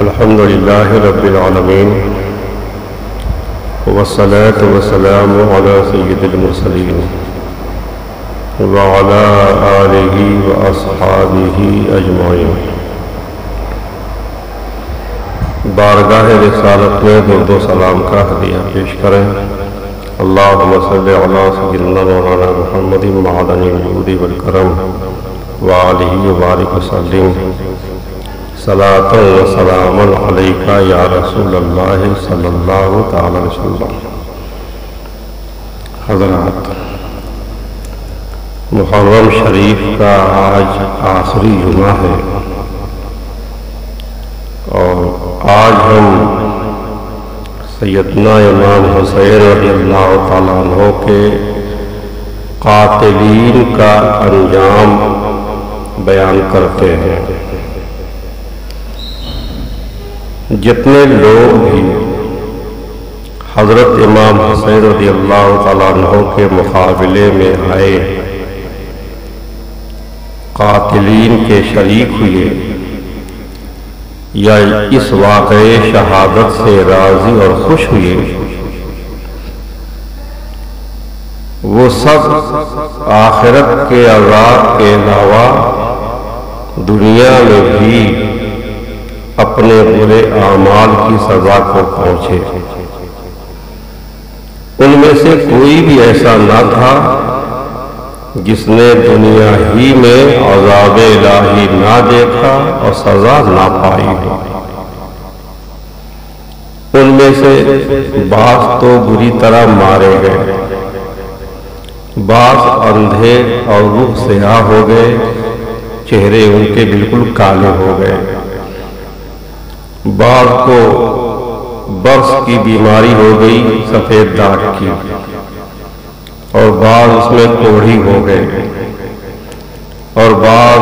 الحمد لله رب العالمين والصلاة والسلام على سيد المرسلين وعلى آله وأصحابه أجمعين۔ بارگاہ رسالت میں درود و سلام کا ہدیہ پیش کریں۔ اللہم صلی علی سیدنا مولانا محمد معدن الجود والکرم وآلہ وبارک وسلم۔ صلاۃ و سلام علیک یا رسول اللہ صلی اللہ تعالی وسلم۔ حضرات، محرم شریف کا آج آخری جمعہ ہے اور آج ہم سیدنا امام حسین رضی اللہ تعالیٰ عنہ کے قاتلین کا انجام بیان کرتے ہیں۔ جتنے لوگ بھی حضرت امام حسین رضی اللہ تعالیٰ عنہ کے مقابلے میں آئے، قاتلین کے شریک ہوئے یا اس واقعے شہادت سے راضی اور خوش ہوئے، وہ سب آخرت کے عذاب کے علاوہ دنیا میں بھی اپنے برے اعمال کی سزا کو پہنچے۔ ان میں سے کوئی بھی ایسا نہ تھا جس نے دنیا ہی میں عذاب الہی نہ دیکھا اور سزا نہ پائی ہو۔ ان میں سے بعض تو بری طرح مارے گئے، بعض اندھے اور رخ سیاہ ہو گئے، چہرے ان کے بالکل کالے ہو گئے، بعض کو برس کی بیماری ہو گئی سفید داغ کی، اور بعض اس میں کوڑھی ہو گئے، اور بعض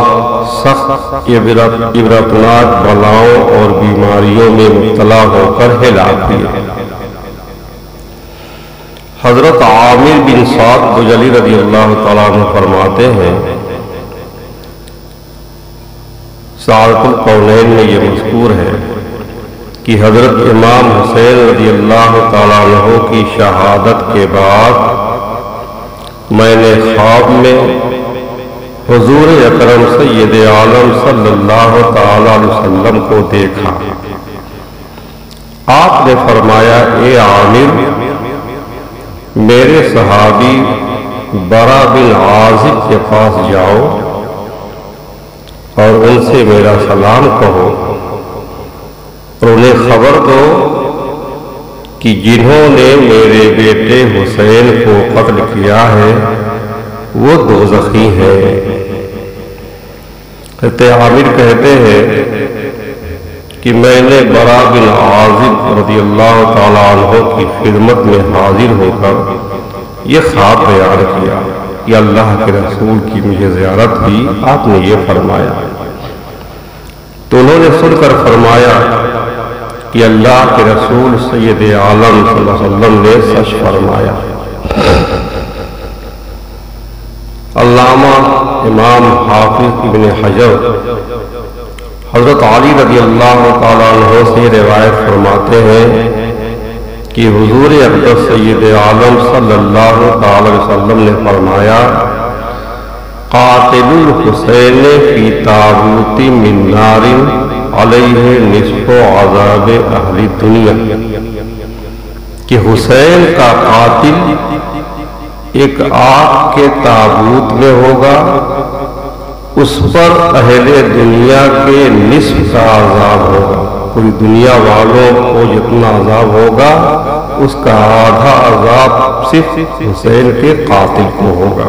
سخت عبرتناک بلاؤں اور بیماریوں میں مبتلا ہو کر ہلاک ہوئے۔ حضرت عامر بن سعد بجلی رضی اللہ تعالیٰ عنہ فرماتے ہیں، سعادت القونین میں یہ مذکور ہے کہ حضرت امام حسین رضی اللہ تعالیٰ عنہ کی شہادت کے بعد میں نے خواب میں حضور اکرم سید عالم صلی اللہ تعالیٰ علیہ وسلم کو دیکھا۔ آپ نے فرمایا، اے عامر، میرے صحابی برا بن عازب کے پاس جاؤ اور ان سے میرا سلام کہو اور انہیں خبر دو کہ جنہوں نے میرے بیٹے حسین کو قتل کیا ہے وہ دوزخی ہیں۔ حضرت عامر کہتے ہیں کہ میں نے برا بن عازب رضی اللہ تعالیٰ عنہ کی خدمت میں حاضر ہو کر یہ خواب بیان کیا کہ اللہ کے رسول کی مجھے زیارت ہوئی، آپ نے یہ فرمایا۔ تو انہوں نے سن کر فرمایا کہ اللہ کے رسول سید عالم صلی اللہ علیہ وسلم نے سچ فرمایا۔ علامہ امام حافظ ابن حجر حضرت علی رضی اللہ تعالیٰ عنہ سے روایت فرماتے ہیں کہ حضور اقدس سید عالم صلی اللہ تعالی وسلم نے فرمایا، قاتل الحسین فی تابوت من نار علیہ نصف عذاب اہل دنیا، کہ حسین کا قاتل ایک آگ کے تابوت میں ہوگا، اس پر اہل دنیا کے نصف کا عذاب ہوگا۔ پوری دنیا والوں کو جتنا عذاب ہوگا اس کا آدھا عذاب صرف حسین کے قاتل کو ہوگا۔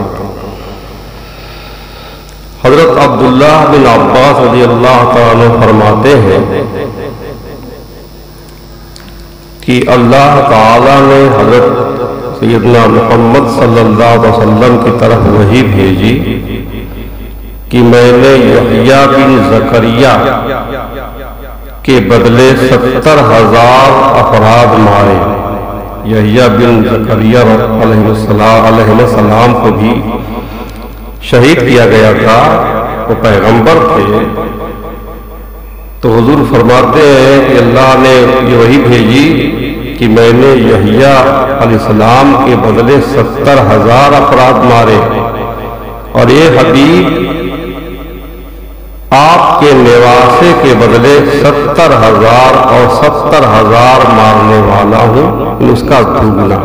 حضرت عبداللہ بن عباس رضی اللہ تعالیٰ عنہ فرماتے ہیں کہ اللہ تعالیٰ نے حضرت سیدنا محمد صلی اللہ علیہ وسلم کی طرف وحی بھیجی کہ میں نے یحییٰ بن زکریا کے بدلے 70,000 افراد مارے۔ یحییٰ بن زکریا علیہ السلام کو بھی شہید کیا گیا تھا، وہ پیغمبر تھے، تو حضور فرماتے ہیں کہ اللہ نے یہ وحی بھیجی کہ میں نے یحییٰ علیہ السلام کے بدلے 70,000 افراد مارے، اور یہ حبیب آپ کے نواسے کے بدلے 70,000 اور 70,000 مارنے والا ہوں، اس کا دوگنا۔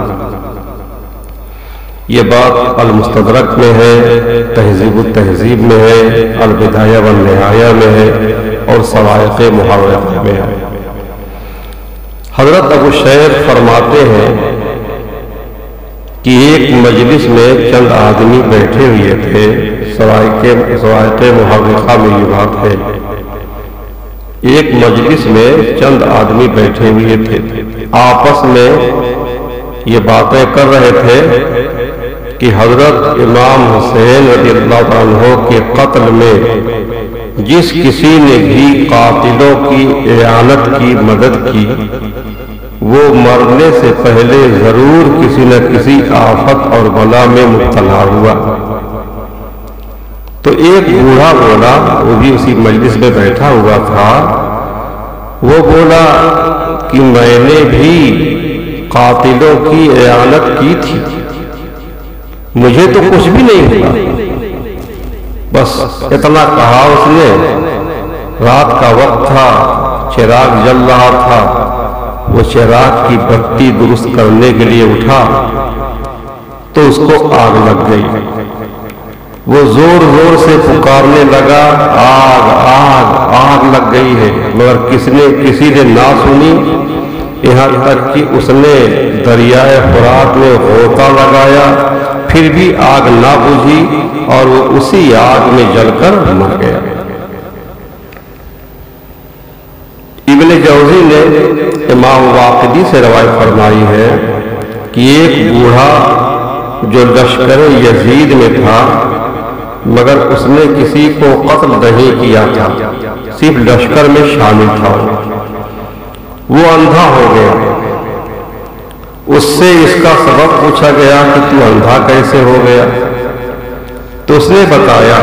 یہ بات المستدرک میں ہے، تہذیب التہذیب میں ہے، البدایہ والنہایہ میں ہے، اور صواعق محررہ میں ہے۔ حضرت ابو شیخ فرماتے ہیں کہ ایک مجلس میں چند آدمی بیٹھے ہوئے تھے، صواعق محررہ میں یہ بات ہے، ایک مجلس میں چند آدمی بیٹھے ہوئے تھے، آپس میں یہ باتیں کر رہے تھے کہ حضرت امام حسین رضی اللہ عنہ کے قتل میں جس کسی نے بھی قاتلوں کی اعانت کی، مدد کی، وہ مرنے سے پہلے ضرور کسی نہ کسی آفت اور بلا میں مبتلا ہوا۔ تو ایک بوڑھا بولا، وہ بھی اسی مجلس میں بیٹھا ہوا تھا، وہ بولا کہ میں نے بھی قاتلوں کی اعانت کی تھی، مجھے تو کچھ بھی نہیں ہوا۔ بس اتنا کہا اس نے، رات کا وقت تھا، چراغ جل رہا تھا، وہ چراغ کی بتی درست کرنے کے لیے اٹھا تو اس کو آگ لگ گئی۔ وہ زور زور سے پکارنے لگا، آگ آگ آگ لگ گئی ہے، مگر کسی نے نہ سنی، یہاں تک کہ اس نے دریائے فرات میں غوطہ لگایا، پھر بھی آگ نہ بجھی اور وہ اسی آگ میں جل کر مر گیا۔ ابن جوزی نے امام واقدی سے روایت فرمائی ہے کہ ایک بوڑھا جو لشکر یزید میں تھا، مگر اس نے کسی کو قتل نہیں کیا تھا، صرف لشکر میں شامل تھا، وہ اندھا ہو گیا۔ اس سے اس کا سبب پوچھا گیا کہ تو اندھا کیسے ہو گیا؟ تو اس نے بتایا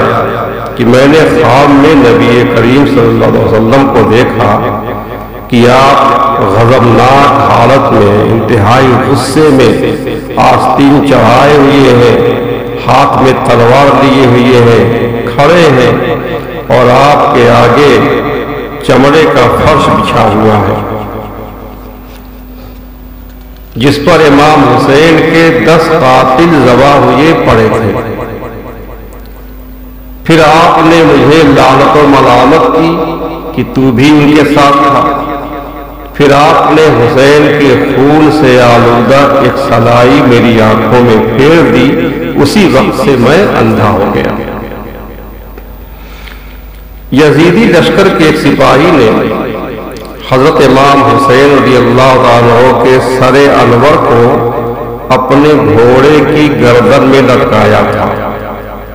کہ میں نے خواب میں نبی کریم صلی اللہ علیہ وسلم کو دیکھا کہ آپ غضبناک حالت میں، انتہائی غصے میں آستین چڑھائے ہوئے ہیں، ہاتھ میں تلوار لیے ہوئے ہیں، کھڑے ہیں، اور آپ کے آگے چمڑے کا فرش بچھا ہوا ہے جس پر امام حسین کے 10 قاتل ذبح ہوئے پڑے تھے۔ پھر آپ نے مجھے لعنت و ملامت کی کہ تو بھی ان کے ساتھ تھا۔ پھر آپ نے حسین کے خون سے آلودہ ایک سلائی میری آنکھوں میں پھیر دی، اسی وقت سے میں اندھا ہو گیا۔ یزیدی لشکر کے ایک سپاہی نے حضرت امام حسین رضی اللہ عنہ کے سر انور کو اپنے گھوڑے کی گردن میں لٹکایا تھا۔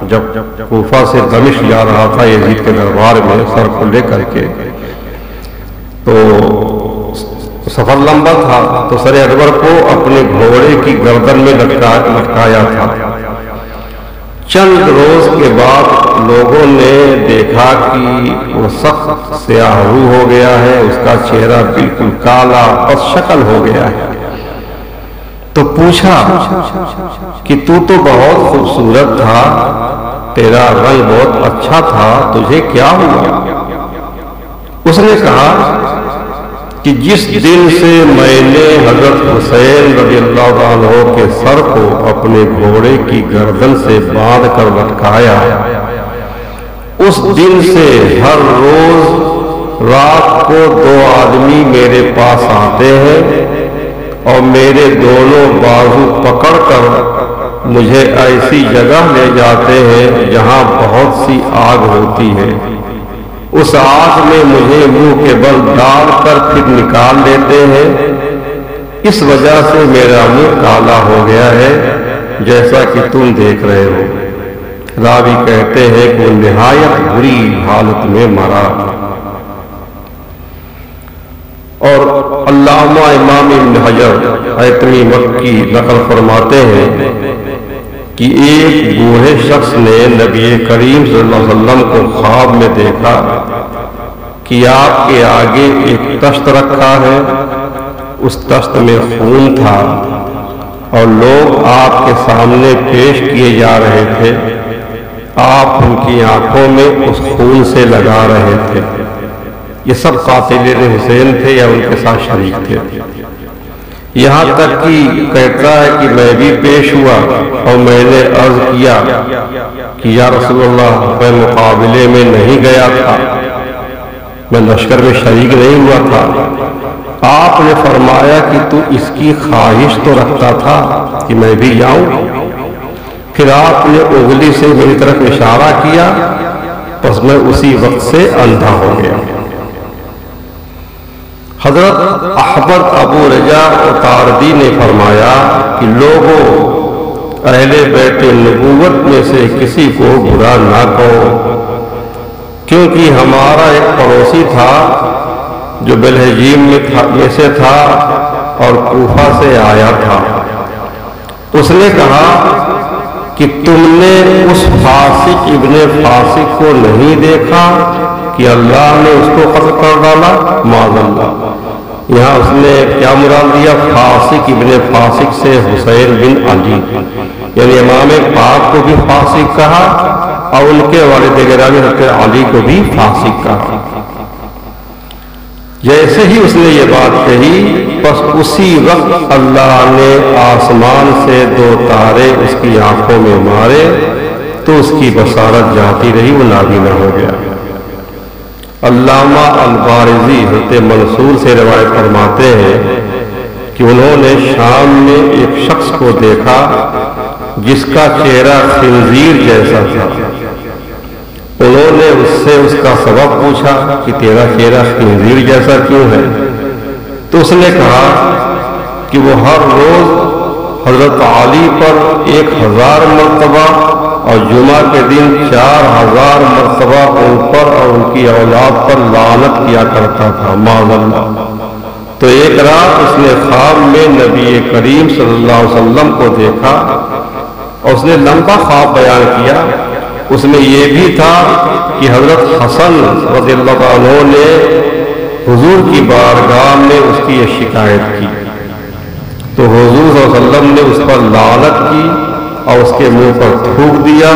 جب کوفہ سے دمشق جا رہا تھا یزید کے دربار میں سر کو لے کر کے، تو سفر لمبا تھا، تو سر انور کو اپنے گھوڑے کی گردن میں لٹکایا تھا۔ چند روز کے بعد لوگوں نے دیکھا کہ وہ سخت سیاہ رو ہو گیا ہے، اس کا چہرہ بالکل کالا بد شکل ہو گیا ہے۔ تو پوچھا کہ تو بہت خوبصورت تھا، تیرا رنگ بہت اچھا تھا، تجھے کیا ہوا؟ اس نے کہا کہ جس دن سے میں نے حضرت حسین رضی اللہ عنہ کے سر کو اپنے گھوڑے کی گردن سے باندھ کر لٹکایا، اس دن سے ہر روز رات کو 2 آدمی میرے پاس آتے ہیں اور میرے دونوں بازو پکڑ کر مجھے ایسی جگہ لے جاتے ہیں جہاں بہت سی آگ ہوتی ہے، اس آگ میں مجھے منہ کے بل ڈال کر پھر نکال لیتے ہیں، اس وجہ سے میرا منہ کالا ہو گیا ہے جیسا کہ تم دیکھ رہے ہو۔ راوی کہتے ہیں کہ وہ نہایت بری حالت میں مرا۔ اور علامہ امام ابن حجر حیثمی مکی نقل فرماتے ہیں کہ ایک بوڑھے شخص نے نبی کریم صلی اللہ علیہ وسلم کو خواب میں دیکھا کہ آپ کے آگے ایک تشت رکھا ہے، اس تشت میں خون تھا اور لوگ آپ کے سامنے پیش کیے جا رہے تھے، آپ ان کی آنکھوں میں اس خون سے لگا رہے تھے۔ یہ سب قاتلین حسین تھے یا ان کے ساتھ شریک تھے۔ یہاں تک کہ کہتا ہے کہ میں بھی پیش ہوا اور میں نے عرض کیا کہ یا رسول اللہ، میں مقابلے میں نہیں گیا تھا، میں لشکر میں شریک نہیں ہوا تھا۔ آپ نے فرمایا کہ تو اس کی خواہش تو رکھتا تھا کہ میں بھی جاؤں۔ پھر آپ نے انگلی سے میری طرف اشارہ کیا، بس میں اسی وقت سے اندھا ہو گیا۔ حضرت احمد ابو رجا اتاردی نے فرمایا کہ لوگوں، اہل بیت نبوت میں سے کسی کو برا نہ کہو، کیونکہ ہمارا ایک پڑوسی تھا جو بلحجیم میں سے تھا اور کوفہ سے آیا تھا۔ اس نے کہا کہ تم نے اس فاسق ابن فاسق کو نہیں دیکھا کہ اللہ نے اس کو قتل کر ڈالا؟ معاذ اللہ۔ یہاں اس نے کیا مراد دیا؟ فاسق ابن فاسق سے حسین بن علی، یعنی امام پاک کو بھی فاسق کہا اور ان کے والد گرامی حضرت علی کو بھی فاسق کہا۔ جیسے ہی اس نے یہ بات کہی، بس اسی وقت اللہ نے آسمان سے 2 تارے اس کی آنکھوں میں مارے تو اس کی بصارت جاتی رہی، وہ نابینا ہو گیا۔ علامہ البارزی حضرت منصور سے روایت فرماتے ہیں کہ انہوں نے شام میں ایک شخص کو دیکھا جس کا چہرہ خنزیر جیسا تھا۔ انہوں نے اس سے اس کا سبب پوچھا کہ تیرا چہرہ خنزیر جیسا کیوں ہے؟ تو اس نے کہا کہ وہ ہر روز حضرت علی پر 1000 مرتبہ اور جمعہ کے دن 4000 مرتبہ ان پر اور ان کی اولاد پر لعنت کیا کرتا تھا، معاذ اللہ۔ تو ایک رات اس نے خواب میں نبی کریم صلی اللہ علیہ وسلم کو دیکھا اور اس نے لمبا خواب بیان کیا۔ اس میں یہ بھی تھا کہ حضرت حسن رضی اللہ عنہ نے حضور کی بارگاہ میں اس کی یہ شکایت کی تو حضور صلی اللہ علیہ وسلم نے اس پر لعنت کی اور اس کے منہ پر تھوک دیا،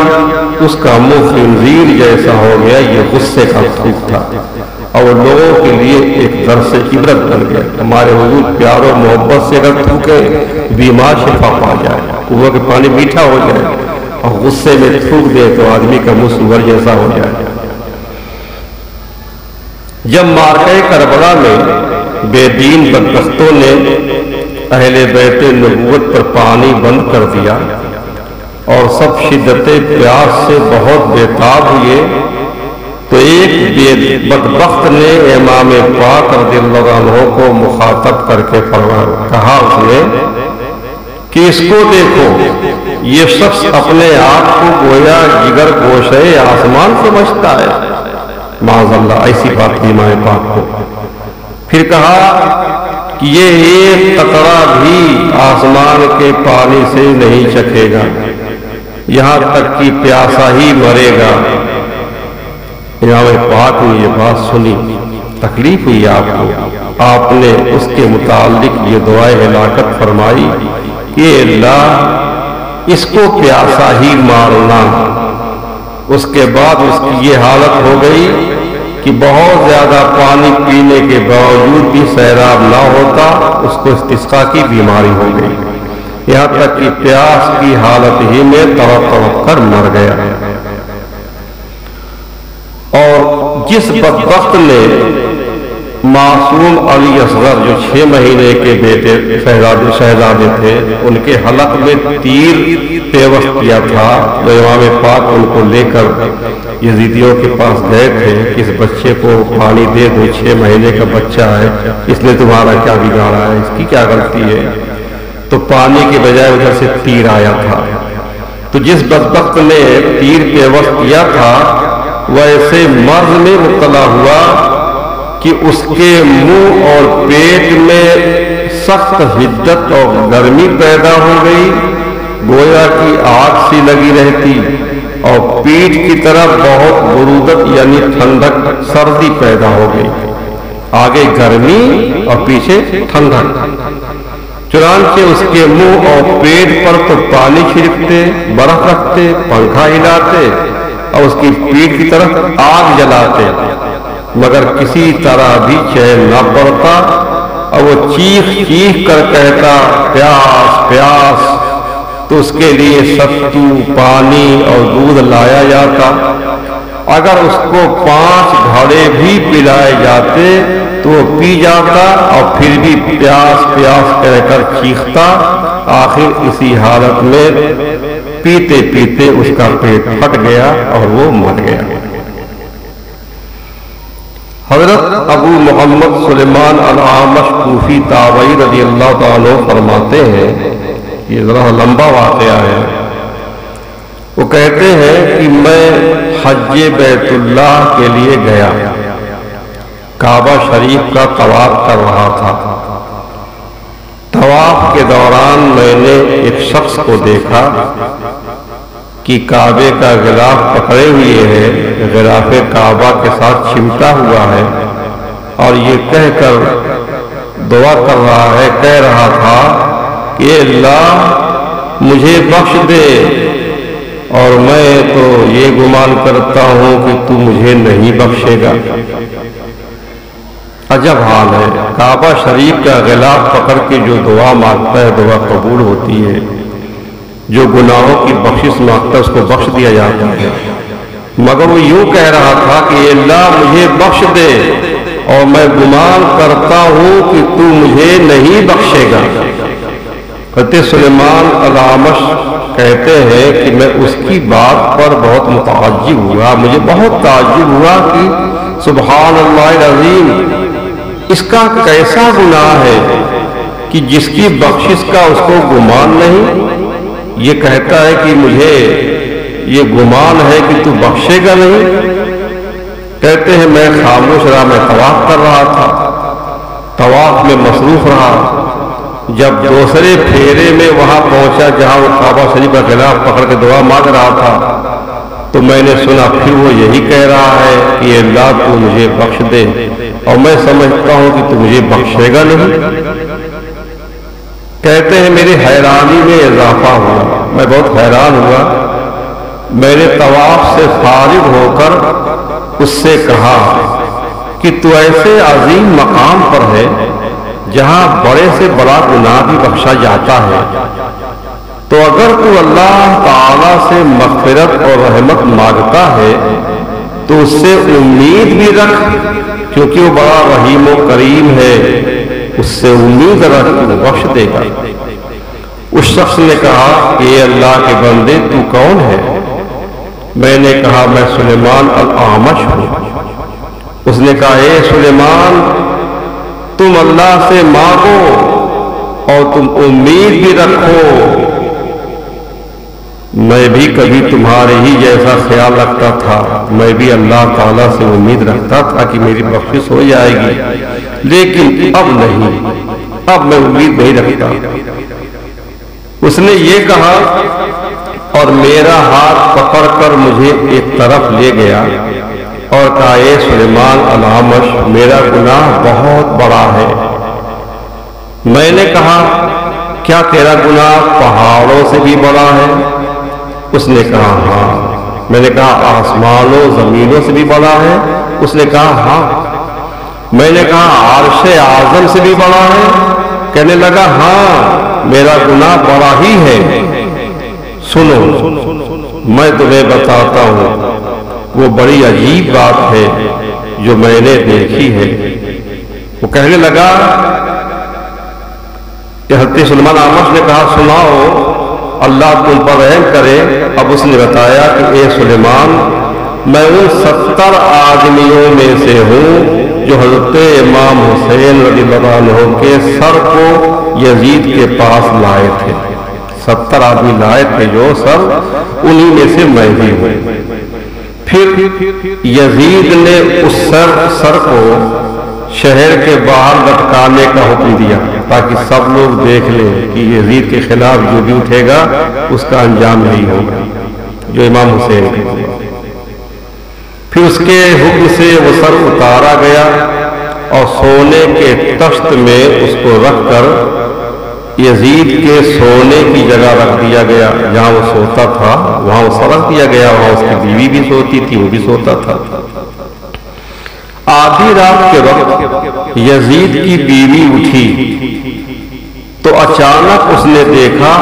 اس کا منہ خنزیر جیسا ہو گیا۔ یہ غصے کا تھوک تھا اور لوگوں کے لیے ایک درس عبرت بن گیا۔ ہمارے حضور پیار و محبت سے اگر تھوکے، بیمار شفا پا جائے، کنواں کے پانی میٹھا ہو جائے، اور غصے میں تھوک دے تو آدمی کا منہ سور جیسا ہو جائے۔ جب معرکہ کربلا میں بے دین بدبختوں نے اہل بیت نبوت پر پانی بند کر دیا اور سب شدت پیاس سے بہت بےتاب ہوئے، تو ایک بدبخت نے امام پاک رضی اللہ عنہ کو مخاطب کر کے کہا اس نے کہ اس کو دیکھو، یہ شخص اپنے آپ کو گویا جگر گوشے آسمان سمجھتا ہے، معاذ اللہ، ایسی بات کی امام پاک کو۔ پھر کہا کہ یہ ایک قطرہ بھی آسمان کے پانی سے نہیں چکھے گا، یہاں تک کہ پیاسا ہی مرے گا۔ امام پاک نے یہ بات سنی، تکلیف ہوئی آپ کو۔ آپ نے اس کے متعلق یہ دعائے ہلاکت فرمائی کہ اللہ اس کو پیاسا ہی مارنا۔ اس کے بعد اس کی یہ حالت ہو گئی کہ بہت زیادہ پانی پینے کے باوجود بھی سیراب نہ ہوتا، اس کو استسقاء کی بیماری ہو گئی، یہاں تک کہ پیاس کی حالت ہی میں تڑپ تڑپ کر مر گیا۔ اور جس بدبخت نے معصوم علی اصغر جو 6 مہینے کے بیٹے شہزادے تھے، ان کے حلق میں تیر پیوست کیا تھا، جو امام پاک ان کو لے کر یزیدیوں کے پاس گئے تھے کہ اس بچے کو پانی دے دو، 6 مہینے کا بچہ ہے، اس نے تمہارا کیا بگاڑا ہے، اس کی کیا غلطی ہے؟ تو پانی کے بجائے ادھر سے تیر آیا تھا۔ تو جس بدبخت نے تیر پیوست کیا تھا وہ ایسے مرض میں مبتلا ہوا کہ اس کے منہ اور پیٹ میں سخت حدت اور گرمی پیدا ہو گئی، گویا کی آگ سی لگی رہتی، اور پیٹھ کی طرف بہت برودت یعنی ٹھنڈک سردی پیدا ہو گئی، آگے گرمی اور پیچھے ٹھنڈک۔ چنانچہ اس کے منہ اور پیٹ پر تو پانی چھڑکتے، برف رکھتے، پنکھا ہلاتے اور اس کی پیٹھ کی طرف آگ جلاتے، مگر کسی طرح بھی چین نہ پڑتا، اور وہ چیخ چیخ کر کہتا پیاس پیاس، تو اس کے لیے ستو، پانی اور دودھ لایا جاتا۔ اگر اس کو 5 گھڑے بھی پلائے جاتے تو وہ پی جاتا، اور پھر بھی پیاس پیاس کہہ کر چیختا۔ آخر اسی حالت میں پیتے پیتے اس کا پیٹ پھٹ گیا اور وہ مر گیا۔ حضرت ابو محمد سلیمان الاعمش کوفی تابعی رضی اللہ تعالیٰ فرماتے ہیں، یہ ذرا لمبا واقعہ ہے، وہ کہتے ہیں کہ میں حج بیت اللہ کے لیے گیا، کعبہ شریف کا طواف کر رہا تھا۔ طواف کے دوران میں نے ایک شخص کو دیکھا کہ کعبے کا غلاف پکڑے ہوئے ہے، غلاف کعبہ کے ساتھ چمٹا ہوا ہے، اور یہ کہہ کر دعا کر رہا ہے، کہہ رہا تھا کہ اللہ مجھے بخش دے، اور میں تو یہ گمان کرتا ہوں کہ تو مجھے نہیں بخشے گا۔ عجب حال ہے، کعبہ شریف کا غلاف پکڑ کے جو دعا مانگتا ہے دعا قبول ہوتی ہے، جو گناہوں کی بخشش مانگتا ہے اس کو بخش دیا جاتا ہے، مگر وہ یوں کہہ رہا تھا کہ اللہ مجھے بخش دے، اور میں گمان کرتا ہوں کہ تو مجھے نہیں بخشے گا۔ حضرت سلیمان الاعمش کہتے ہیں کہ میں اس کی بات پر بہت متعجب ہوا، مجھے بہت تعجب ہوا کہ سبحان اللہ العظیم، اس کا کیسا گناہ ہے کہ جس کی بخشش کا اس کو گمان نہیں۔ یہ کہتا ہے کہ مجھے یہ گمان ہے کہ تو بخشے گا نہیں۔ کہتے ہیں میں خاموش رہا، میں طواف کر رہا تھا، طواف میں مصروف رہا۔ جب دوسرے پھیرے میں وہاں پہنچا جہاں وہ کعبہ شریف کا غلاف پکڑ کے دعا مانگ رہا تھا، تو میں نے سنا پھر وہ یہی کہہ رہا ہے کہ اللہ تو مجھے بخش دے، اور میں سمجھتا ہوں کہ تو مجھے بخشے گا نہیں۔ کہتے ہیں میری حیرانی میں اضافہ ہوا، میں بہت حیران ہوا۔ میں نے طواف سے فارغ ہو کر اس سے کہا کہ تو ایسے عظیم مقام پر ہے جہاں بڑے سے بڑا گناہ بھی بخشا جاتا ہے، تو اگر تو اللہ تعالیٰ سے مغفرت اور رحمت مانگتا ہے تو اس سے امید بھی رکھ، کیونکہ وہ بڑا رحیم و کریم ہے، اس سے امید رکھ تو بخش دے گا۔ اس شخص نے کہا کہ اے اللہ کے بندے تو کون ہے؟ میں نے کہا میں سلیمان الاعمش ہوں۔ اس نے کہا اے سلیمان، تم اللہ سے مانگو اور تم امید بھی رکھو، میں بھی کبھی تمہارے ہی جیسا خیال رکھتا تھا، میں بھی اللہ تعالیٰ سے امید رکھتا تھا کہ میری بخشش ہو جائے گی، لیکن اب نہیں، اب میں امید نہیں رکھتا۔ اس نے یہ کہا اور میرا ہاتھ پکڑ کر مجھے ایک طرف لے گیا اور کہا اے سلیمان الاعمش، میرا گناہ بہت بڑا ہے۔ میں نے کہا کیا تیرا گناہ پہاڑوں سے بھی بڑا ہے؟ اس نے کہا ہاں۔ میں نے کہا آسمانوں زمینوں سے بھی بڑا ہے؟ اس نے کہا ہاں۔ میں نے کہا عرش اعظم سے بھی بڑا ہے؟ کہنے لگا ہاں، میرا گناہ بڑا ہی ہے۔ سنو میں تمہیں بتاتا ہوں، وہ بڑی عجیب بات ہے جو میں نے دیکھی ہے۔ وہ کہنے لگا کہ حضرت سلیمان الاعمش نے کہا سناؤ، اللہ تم پر رحم کرے۔ اب اس نے بتایا کہ اے سلیمان، میں ان 70 آدمیوں میں سے ہوں جو حضرت امام حسین رضی اللہ عنہ کے سر کو یزید کے پاس لائے تھے۔ 70 آدمی لائے تھے جو سر، انہی میں سے میں بھی ہوں۔ پھر یزید نے اس سر کو شہر کے باہر لٹکانے کا حکم دیا تاکہ سب لوگ دیکھ لیں کہ یزید کے خلاف جو بھی اٹھے گا اس کا انجام نہیں ہوگا۔ جو امام حسین کا ہوا۔ پھر اس کے حکم سے وہ سر اتارا گیا اور سونے کے تخت میں اس کو رکھ کر یزید کے سونے کی جگہ رکھ دیا گیا۔ جہاں وہ سوتا تھا وہاں اسے رکھ دیا گیا، وہاں اس کی بیوی بھی سوتی تھی، وہ بھی سوتا تھا۔ آدھی رات کے وقت یزید کی بیوی اٹھی تو اچانک اس نے دیکھا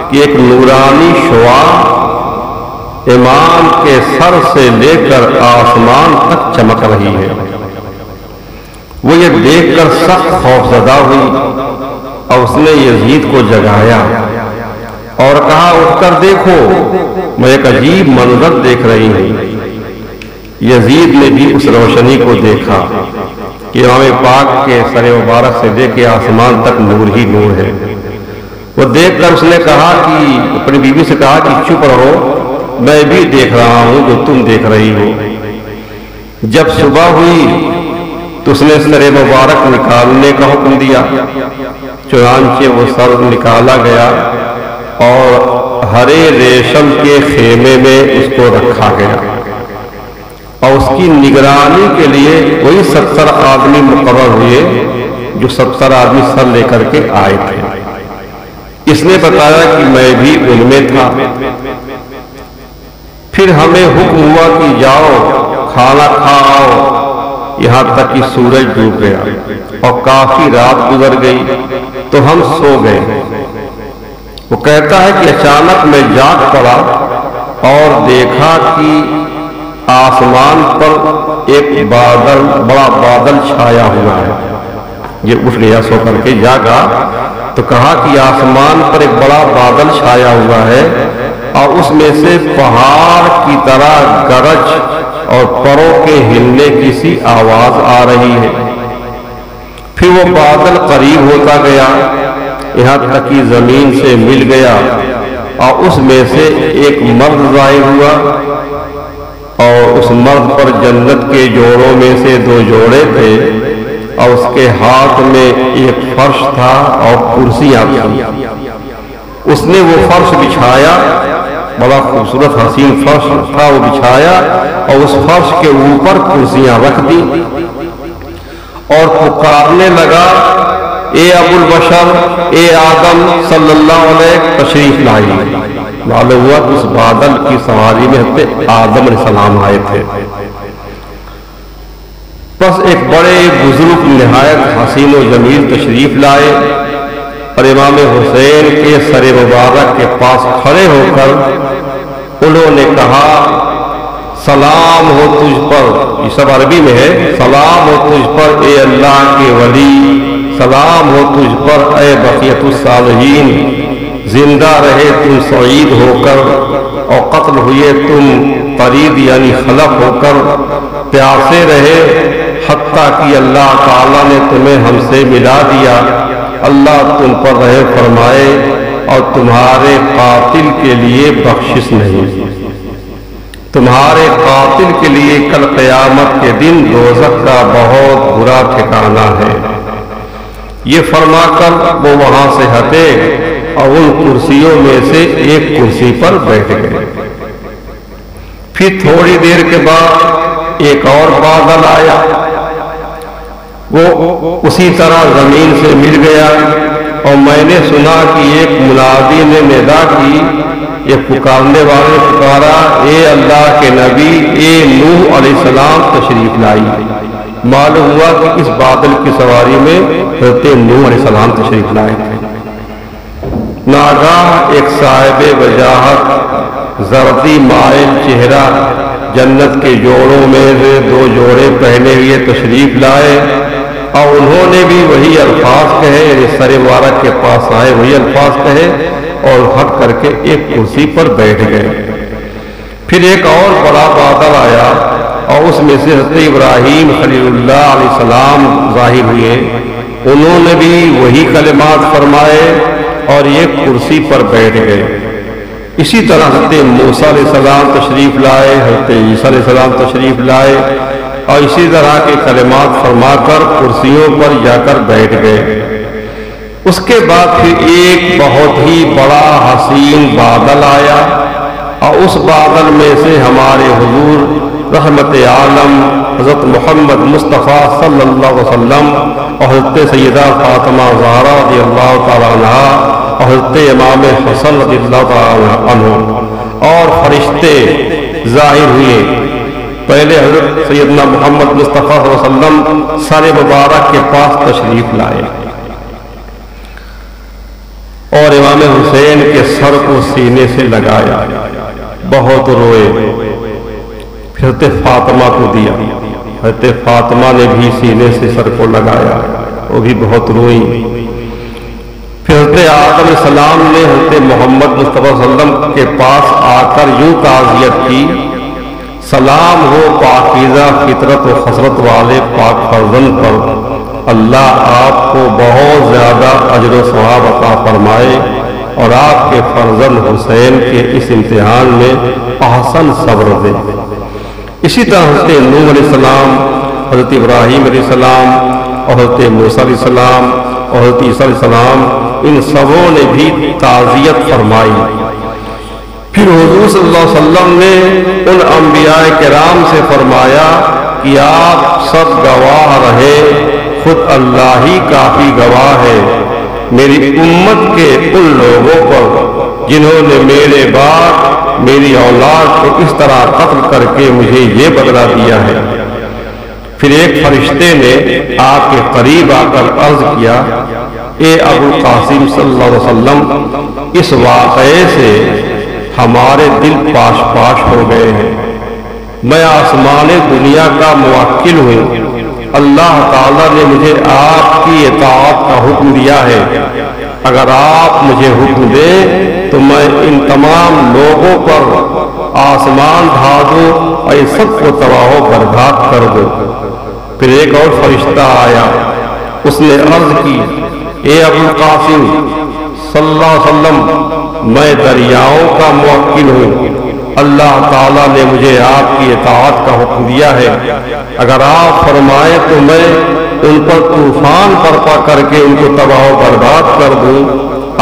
کہ ایک نورانی شعاع امام کے سر سے لے کر آسمان تک چمک رہی ہے۔ وہ یہ دیکھ کر سخت خوفزدہ ہوئی اور اس نے یزید کو جگایا اور کہا اٹھ کر دیکھو، میں ایک عجیب منظر دیکھ رہی ہوں۔ یزید نے بھی اس روشنی کو دیکھا کہ امام پاک کے سر مبارک سے لے کے آسمان تک نور ہی نور ہے۔ وہ دیکھ کر اس نے کہا کہ اپنی بیوی سے کہا کہ چپ رہو، میں بھی دیکھ رہا ہوں جو تم دیکھ رہی ہو۔ جب صبح ہوئی تو اس نے سر مبارک نکالنے کا حکم دیا، چنانچہ وہ سر نکالا گیا اور ہرے ریشم کے خیمے میں اس کو رکھا گیا اور اس کی نگرانی کے لیے وہی 70 آدمی مقرر ہوئے جو 70 آدمی سر لے کر کے آئے تھے۔ اس نے بتایا کہ میں بھی ان میں تھا۔ پھر ہمیں حکم ہوا کہ جاؤ کھانا کھاؤ، یہاں تک کہ سورج ڈوب گیا اور کافی رات گزر گئی تو ہم سو گئے۔ وہ کہتا ہے کہ اچانک میں جاگ پڑا اور دیکھا کہ آسمان پر ایک بادل، بڑا بادل چھایا ہوا ہے۔ یہ اٹھ گیا سو کر کے، جاگا تو کہا کہ آسمان پر ایک بڑا بادل چھایا ہوا ہے اور اس میں سے پہاڑ کی طرح گرج اور پروں کے ہلنے کی سی آواز آ رہی ہے۔ پھر وہ بادل قریب ہوتا گیا یہاں تک کہ زمین سے مل گیا اور اس میں سے ایک مرد ظاہر ہوا اور اس مرد پر جنت کے جوڑوں میں سے 2 جوڑے تھے اور اس کے ہاتھ میں ایک فرش تھا اور کرسیاں تھیں۔ اس نے وہ فرش بچھایا، بڑا خوبصورت حسین فرش تھا، وہ بچھایا اور اس فرش کے اوپر کرسیاں رکھ دی اور پکارنے لگا، اے ابو البشر، اے آدم صلی اللہ علیہ تشریف لائیے۔ معلوم ہوا کہ اس بادل کی سواری میں حضرت آدم علیہ السلام آئے تھے۔ بس ایک بڑے بزرگ نہایت حسین و جمیل تشریف لائے اور امام حسین کے سر مبارک کے پاس کھڑے ہو کر انہوں نے کہا، سلام ہو تجھ پر، یہ سب عربی میں ہے، سلام ہو تجھ پر اے اللہ کے ولی، سلام ہو تجھ پر اے بقیت الصالحین، زندہ رہے تم سعید ہو کر اور قتل ہوئے تم طرید یعنی خلق ہو کر، پیاسے رہے حتیٰ کہ اللہ تعالیٰ نے تمہیں ہم سے ملا دیا۔ اللہ تم پر رحم فرمائے اور تمہارے قاتل کے لیے بخشش نہیں۔ تمہارے قاتل کے لیے کل قیامت کے دن دوزخ کا بہت برا ٹھکانہ ہے۔ یہ فرما کر وہ وہاں سے ہٹے اور ان کرسیوں میں سے ایک کرسی پر بیٹھ گئے۔ پھر تھوڑی دیر کے بعد ایک اور بادل آیا، وہ اسی طرح زمین سے مل گیا اور میں نے سنا کہ ایک منادی نے ندا کی، یہ پکارنے والے پکارا، اے اللہ کے نبی، اے نوح علیہ السلام تشریف لائی۔ معلوم ہوا کہ اس بادل کی سواری میں حضرت نوح علیہ السلام تشریف لائے تھے۔ ناگاہ ایک صاحب وجاہت، زردی مائل چہرہ، جنت کے جوڑوں میں سے 2 جوڑے پہنے ہوئے تشریف لائے اور انہوں نے بھی وہی الفاظ کہے، یعنی سر مبارک کے پاس آئے وہی الفاظ کہے اور ہٹ کر کے ایک کرسی پر بیٹھ گئے۔ پھر ایک اور بڑا بادل آیا اور اس میں سے حضرت ابراہیم خلیل اللہ علیہ السلام ظاہر ہوئے، انہوں نے بھی وہی کلمات فرمائے اور ایک کرسی پر بیٹھ گئے۔ اسی طرح حضرت موسیٰ علیہ السلام تشریف لائے، حضرت عیسیٰ علیہ السلام تشریف لائے اور اسی طرح کے کلمات فرما کر کرسیوں پر جا کر بیٹھ گئے۔ اس کے بعد پھر ایک بہت ہی بڑا حسین بادل آیا اور اس بادل میں سے ہمارے حضور رحمت عالم حضرت محمد مصطفیٰ صلی اللہ علیہ وسلم اور حضرت سیدہ فاطمہ زہرا رضی اللہ تعالیٰ عنہ اور حضرت امام حسن رضی اللہ تعالیٰ عنہ اور فرشتے ظاہر ہوئے۔ پہلے حضرت سیدنا محمد مصطفیٰ صلی اللہ علیہ وسلم سر مبارک کے پاس تشریف لائے اور امام حسین کے سر کو سینے سے لگایا، بہت روئے، پھر حضرت فاطمہ کو دیا، حضرت فاطمہ نے بھی سینے سے سر کو لگایا، وہ بھی بہت روئی۔ پھر حضرت آدم علیہ السلام نے حضرت محمد مصطفیٰ صلی اللہ علیہ وسلم کے پاس آ کر یوں تعزیت کی، سلام ہو پاکیزہ فطرت و خسرت والے پاک فرزند پر، اللہ آپ کو بہت زیادہ اجر و ثواب عطا فرمائے اور آپ کے فرزند حسین کے اس امتحان میں احسن صبر دے۔ اسی طرح حضرت نوح علیہ السلام، حضرت ابراہیم علیہ السلام اور حضرت موسیٰ علیہ السلام اور حضرت عیسیٰ علیہ السلام، ان سبوں نے بھی تعزیت فرمائی۔ پھر حضور صلی اللہ علیہ وسلم نے ان انبیاء کرام سے فرمایا کہ آپ سب گواہ رہے، خود اللہ ہی کافی گواہ ہے میری امت کے ان لوگوں پر جنہوں نے میرے بعد میری اولاد کو اس طرح قتل کر کے مجھے یہ بدلہ دیا ہے۔ پھر ایک فرشتے نے آپ کے قریب آ کر عرض کیا، اے ابو القاسم صلی اللہ علیہ وسلم، اس واقعے سے ہمارے دل پاش پاش ہو گئے ہیں۔ میں آسمان دنیا کا موکل ہوں، اللہ تعالیٰ نے مجھے آپ کی اطاعت کا حکم دیا ہے، اگر آپ مجھے حکم دیں تو میں ان تمام لوگوں پر آسمان ڈھا دوں اور ان سب کو تباہ و برباد کر دوں۔ پھر ایک اور فرشتہ آیا، اس نے عرض کی، اے ابو القاسم صلی اللہ علیہ وسلم، میں دریاؤں کا موکل ہوں، اللہ تعالیٰ نے مجھے آپ کی اطاعت کا حکم دیا ہے، اگر آپ فرمائیں تو میں ان پر طوفان برپا کر کے ان کو تباہ و برباد کر دوں۔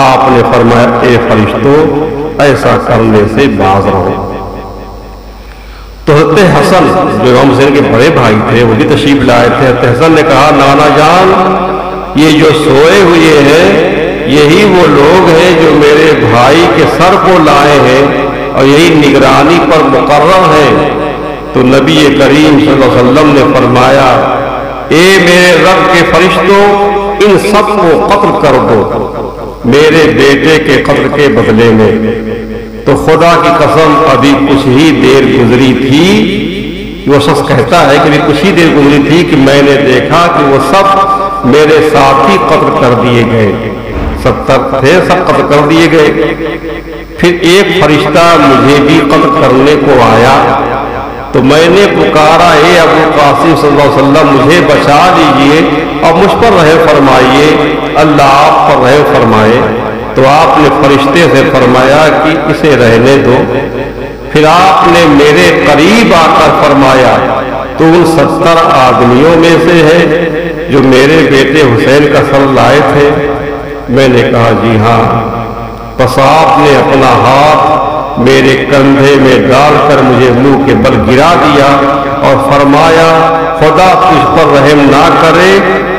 آپ نے فرمایا، اے فرشتوں، ایسا کرنے سے باز رہو۔ تو حضرت حسن جو امام حسین کے بڑے بھائی تھے وہ بھی تشریف لائے تھے۔ حضرت حسن نے کہا، نانا جان، یہ جو سوئے ہوئے ہیں یہی وہ لوگ ہیں جو میرے بھائی کے سر کو لائے ہیں اور یہی نگرانی پر مقرر ہیں۔ تو نبی کریم صلی اللہ علیہ وسلم نے فرمایا، اے میرے رب کے فرشتوں، ان سب کو قتل کر دو میرے بیٹے کے قتل کے بدلے میں۔ تو خدا کی قسم ابھی کچھ ہی دیر گزری تھی، وہ شخص کہتا ہے کہ ابھی کچھ ہی دیر گزری تھی کہ میں نے دیکھا کہ وہ سب میرے ساتھی قتل کر دیے گئے، 70 تھے، سب قتل کر دیے گئے۔ پھر ایک فرشتہ مجھے بھی قتل کرنے کو آیا تو میں نے پکارا، اے ابو القاسم صلی اللہ علیہ وسلم، مجھے بچا لیجئے اور مجھ پر رحم فرمائیے، اللہ آپ پر رحم فرمائے۔ تو آپ نے فرشتے سے فرمایا کہ اسے رہنے دو۔ پھر آپ نے میرے قریب آ کر فرمایا، تو ان 70 آدمیوں میں سے ہے جو میرے بیٹے حسین کا سر لائے تھے؟ میں نے کہا، جی ہاں۔ پس آپ نے اپنا ہاتھ میرے کندھے میں ڈال کر مجھے منہ کے بل گرا دیا اور فرمایا، خدا تجھ پر رحم نہ کرے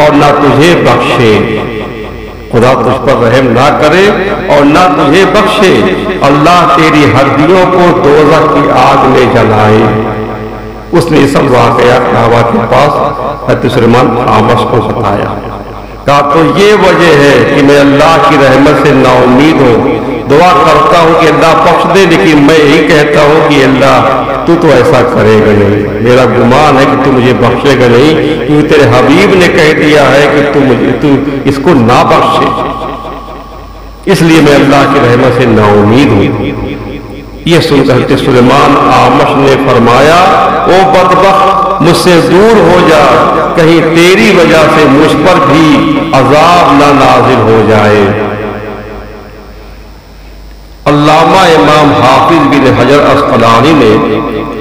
اور نہ تجھے بخشے، خدا تجھ پر رحم نہ کرے اور نہ تجھے بخشے، اللہ تیری ہڈیوں کو دوزخ کی آگ میں جلائے۔ اس نے سب واقعات کعبہ کے پاس حضرت سلیمان آمش کو بتایا، کہا تو یہ وجہ ہے کہ میں اللہ کی رحمت سے نا امید ہوں، دعا کرتا ہوں کہ اللہ بخش دے، لیکن میں یہی کہتا ہوں کہ اللہ تو ایسا کرے گا نہیں، میرا گمان ہے کہ تو مجھے بخشے گا نہیں، کیونکہ تیرے حبیب نے کہہ دیا ہے کہ تو اس کو نہ بخشے، اس لیے میں اللہ کی رحمت سے نا امید ہوں۔ یہ سن کر حضرت سلیمان آمش نے فرمایا، او بدبخت، مجھ سے دور ہو جا، کہیں تیری وجہ سے مجھ پر بھی عذاب نہ نازل ہو جائے۔ علامہ امام حافظ بن حجر عسقلانی نے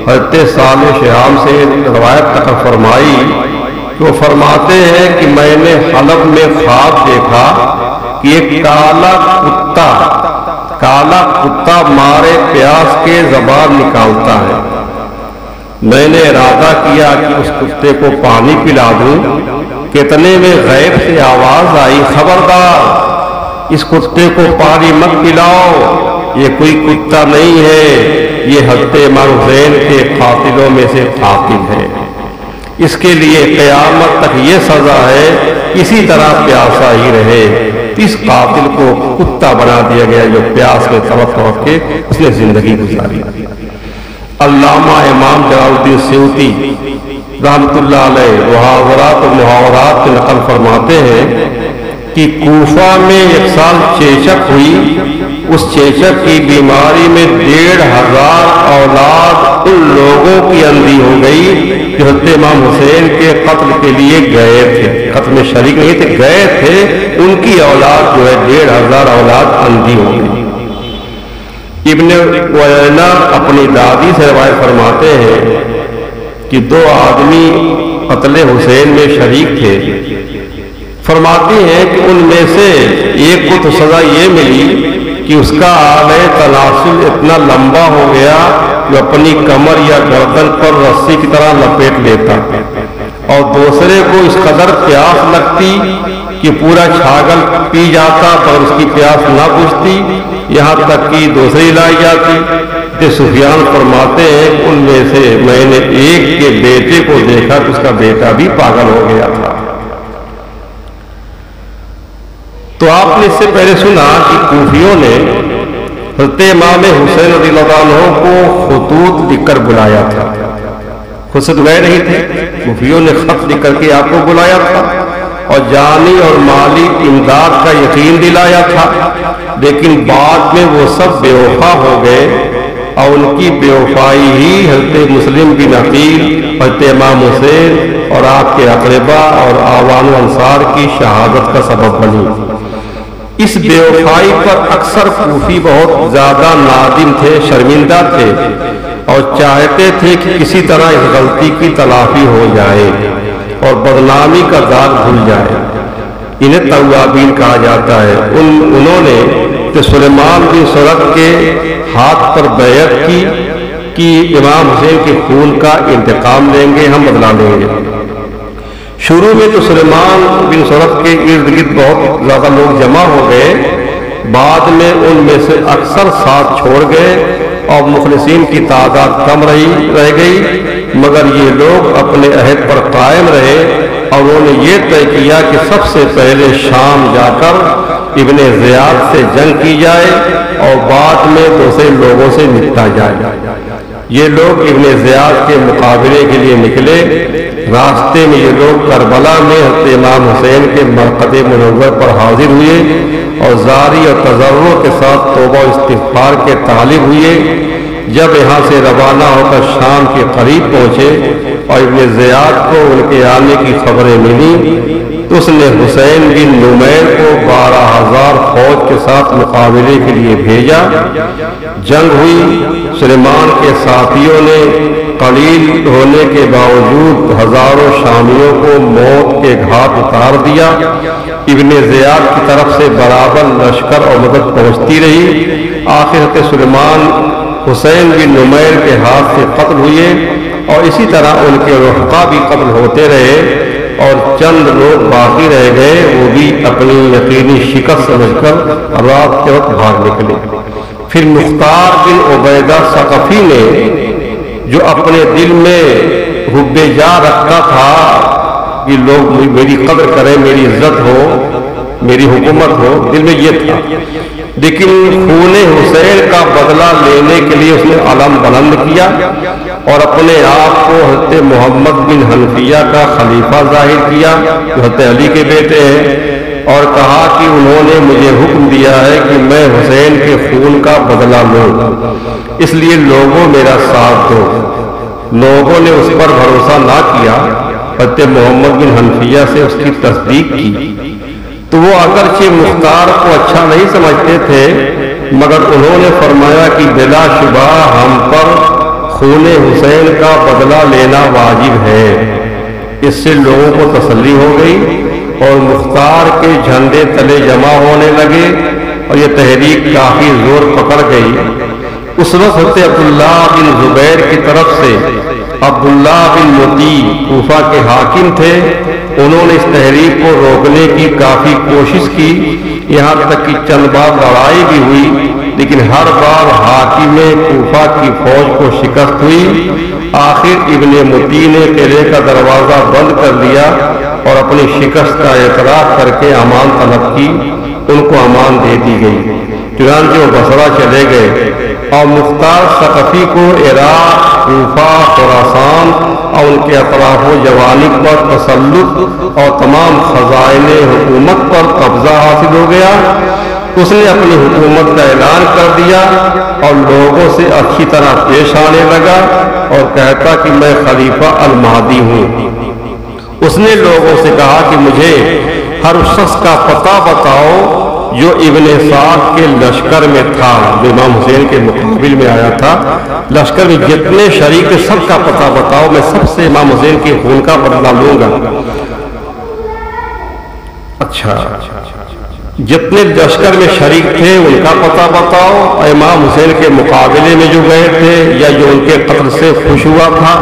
حضرت صالح شہاب سے روایت نقل فرمائی کہ وہ فرماتے ہیں کہ میں نے حلب میں خواب دیکھا کہ ایک کالا کتا کالا کتا مارے پیاس کے زبان نکالتا ہے۔ میں نے ارادہ کیا کہ اس کتے کو پانی پلا دوں، کتنے میں غیب سے آواز آئی، خبردار اس کتے کو پانی مت پلاؤ، یہ کوئی کتا نہیں ہے، یہ حضرت امام حسین کے قاتلوں میں سے قاتل ہے، اس کے لیے قیامت تک یہ سزا ہے، اسی طرح پیاسا ہی رہے۔ اس قاتل کو کتا بنا دیا گیا جو پیاس میں تڑپ تڑپ کے اس نے زندگی گزاری۔ علامہ امام جلال الدین سیوطی رحمۃ اللہ علیہ محاورات و محاورات کے نقل فرماتے ہیں کہ کوفہ میں ایک سال چیچک ہوئی، اس چیچک کی بیماری میں 1,500 اولاد ان لوگوں کی اندھی ہو گئی جو حضرت امام حسین کے قتل کے لیے گئے تھے، قتل میں شریک نہیں تھے، گئے تھے، ان کی اولاد جو ہے 1,500 اولاد اندھی ہو گئی۔ ابن وینا اپنی دادی سے روایت فرماتے ہیں کہ 2 آدمی قتل حسین میں شریک تھے، فرماتے ہیں کہ ان میں سے ایک کو تو سزا یہ ملی کہ اس کا آلہ تناسل اتنا لمبا ہو گیا جو اپنی کمر یا گردن پر رسی کی طرح لپیٹ لیتا، اور دوسرے کو اس قدر پیاس لگتی کہ پورا چھاگل پی جاتا پر اس کی پیاس نہ بجھتی، یہاں تک کہ دوسری لائی جاتی۔ سفیان فرماتے ہیں ان میں سے میں نے ایک کے بیٹے کو دیکھا کہ اس کا بیٹا بھی پاگل ہو گیا تھا۔ تو آپ نے اس سے پہلے سنا کہ کوفیوں نے حضرت امام حسین رضی اللہ عنہ کو خطوط لکھ کر بلایا تھا، خود سے تو گئے نہیں تھے، کوفیوں نے خط لکھ کر کے آپ کو بلایا تھا اور جانی اور مالی امداد کا یقین دلایا تھا، لیکن بعد میں وہ سب بے وفا ہو گئے اور ان کی بے وفائی ہی حضرت مسلم بن عقیل، حضرت امام حسین اور آپ کے اقربا اور آوان و انصار کی شہادت کا سبب بنی۔ اس بے وفائی پر اکثر کوفی بہت زیادہ نادم تھے، شرمندہ تھے اور چاہتے تھے کہ کسی طرح اس غلطی کی تلافی ہو جائے اور بدنامی کا داغ دھل جائے۔ انہیں توابین کہا جاتا ہے۔ انہوں نے کہ سلیمان بن سرد کے ہاتھ پر بیعت کی کہ امام حسین کے خون کا انتقام لیں گے، ہم بدلا لیں گے۔ شروع میں تو سلیمان بن سرد کے ارد گرد بہت زیادہ لوگ جمع ہو گئے، بعد میں ان میں سے اکثر ساتھ چھوڑ گئے اور مخلصین کی تعداد کم رہ گئی، مگر یہ لوگ اپنے عہد پر قائم رہے اور انہوں نے یہ طے کیا کہ سب سے پہلے شام جا کر ابن زیاد سے جنگ کی جائے اور بعد میں دوسرے لوگوں سے نپٹا جائے۔ یہ لوگ ابن زیاد کے مقابلے کے لیے نکلے۔ راستے میں یہ لوگ کربلا میں حضرت امام حسین کے مرقد منور پر حاضر ہوئے اور زاری اور تضرع کے ساتھ توبہ و استغفار کے طالب ہوئے۔ جب یہاں سے روانہ ہو کر شام کے قریب پہنچے اور ابن زیاد کو ان کے آنے کی خبریں ملی تو اس نے حسین بن نمیر کو 12,000 فوج کے ساتھ مقابلے کے لیے بھیجا۔ جنگ ہوئی، سلیمان کے ساتھیوں نے قلیل ہونے کے باوجود ہزاروں شامیوں کو موت کے گھاٹ اتار دیا۔ ابن زیاد کی طرف سے برابر لشکر اور مدد پہنچتی رہی۔ آخر سلیمان حسین بن نمیر کے ہاتھ سے قتل ہوئے اور اسی طرح ان کے رفقا بھی قتل ہوتے رہے اور چند لوگ باقی رہ گئے، وہ بھی اپنی یقینی شکست سمجھ کر رات کے وقت بھاگ نکلے۔ پھر مختار بن عبیدہ ثقفی نے جو اپنے دل میں حب جا رکھتا تھا کہ لوگ میری قدر کریں، میری عزت ہو، میری حکومت ہو، دل میں یہ تھا، لیکن خون حسین کا بدلہ لینے کے لیے اس نے علم بلند کیا اور اپنے آپ کو حضرت محمد بن حنفیہ کا خلیفہ ظاہر کیا جو حضرت علی کے بیٹے ہیں، اور کہا کہ انہوں نے مجھے حکم دیا ہے کہ میں حسین کے خون کا بدلہ لوں، اس لیے لوگوں میرا ساتھ دو۔ لوگوں نے اس پر بھروسہ نہ کیا، حضرت محمد بن حنفیہ سے اس کی تصدیق کی تو وہ اگرچہ مختار کو اچھا نہیں سمجھتے تھے مگر انہوں نے فرمایا کہ بلا شبہ ہم پر خون حسین کا بدلہ لینا واجب ہے۔ اس سے لوگوں کو تسلی ہو گئی اور مختار کے جھنڈے تلے جمع ہونے لگے اور یہ تحریک کافی زور پکڑ گئی، اس وقت عبداللہ بن زبیر کی طرف سے عبداللہ بن مطیع کوفہ کے حاکم تھے، انہوں نے اس تحریک کو روکنے کی کافی کوشش کی، یہاں تک کہ چند بار لڑائی بھی ہوئی، لیکن ہر بار حاکم کوفہ کی فوج کو شکست ہوئی۔ آخر ابن مطیع نے قلعے کا دروازہ بند کر دیا اور اپنی شکست کا اعتراف کر کے امان طلب کی، ان کو امان دے دی گئی۔ چنانچہ وہ بصرہ چلے گئے اور مختار ثقفی کو عراق، کوفہ، خراسان اور ان کے اطراف و جوانب پر تسلط اور تمام خزائن حکومت پر قبضہ حاصل ہو گیا۔ اس نے اپنی حکومت کا اعلان کر دیا اور لوگوں سے اچھی طرح پیش آنے لگا اور کہتا کہ میں خلیفہ المہدی ہوں۔ اس نے لوگوں سے کہا کہ مجھے ہر اس شخص کا پتہ بتاؤ جو ابن سعد کے لشکر میں تھا، جو امام حسین کے مقابل میں آیا تھا۔ لشکر میں جتنے شریک تھے سب کا پتہ بتاؤ، میں سب سے امام حسین کے خون کا بدلہ لوں گا۔ اچھا، جتنے لشکر میں شریک تھے ان کا پتہ بتاؤ، اور امام حسین کے مقابلے میں جو گئے تھے یا جو ان کے قتل سے خوش ہوا تھا۔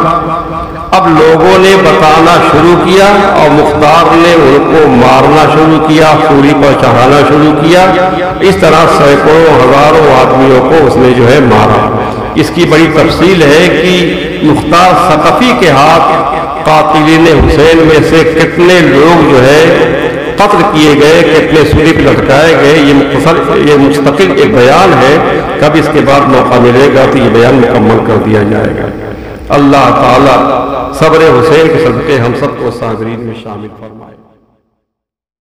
اب لوگوں نے بتانا شروع کیا اور مختار نے ان کو مارنا شروع کیا، سولی پر چڑھانا شروع کیا۔ اس طرح سینکڑوں ہزاروں آدمیوں کو اس نے جو ہے مارا۔ اس کی بڑی تفصیل ہے کہ مختار ثقفی کے ہاتھ قاتلین حسین میں سے کتنے لوگ جو ہے قتل کیے گئے، کتنے سولی پہ لٹکائے گئے، یہ مستقل ایک بیان ہے۔ کب اس کے بعد موقع ملے گا تو یہ بیان مکمل کر دیا جائے گا۔ اللہ تعالی صبر حسین کے صدقے ہم سب کو صابرین میں شامل فرمائے۔